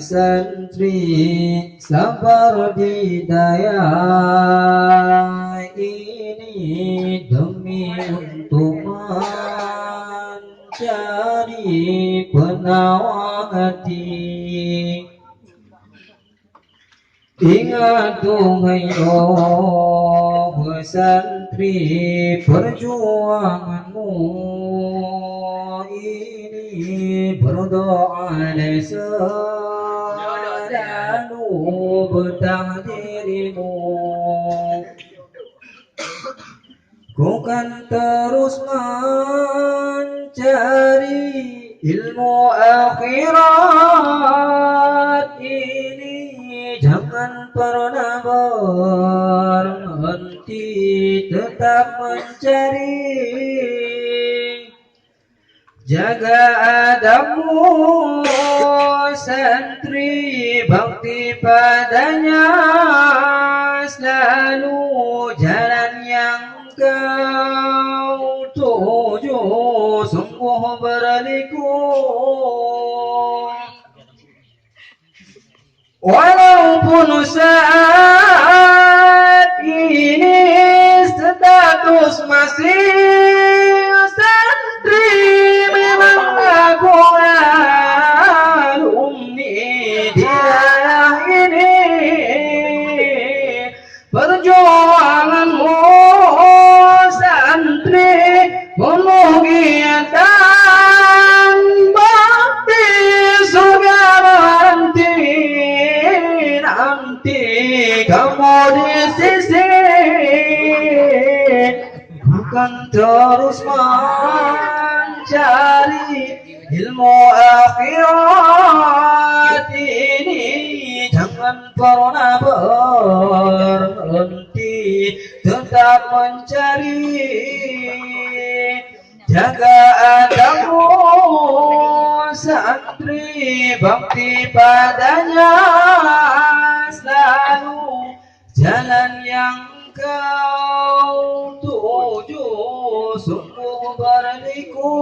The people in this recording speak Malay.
santri seperti daya ini demi untuk mencari penawar hati. Ingat tuhai oh santri, perjuanganmu ini berdoa selalu bertakdirimu. Ku kan terus mencari ilmu akhirat ini, jangan pernah berhenti, tetap mencari. Jaga adabmu santri, bakti padanya selalu, jalan yang kau tuju sungguh berliku. Walaupun saat ini status masih santri, memang aku alumni di daerah ini. Perjuanganmu santri penuh giatan, bakti surga nanti kamu di sisi. Bukan terus mencari ilmu akhirat ini, jangan pernah berhenti, tetap mencari. Jaga adabmu santri, bakti padanya selalu, jalan yang kau tuju sungguh berliku.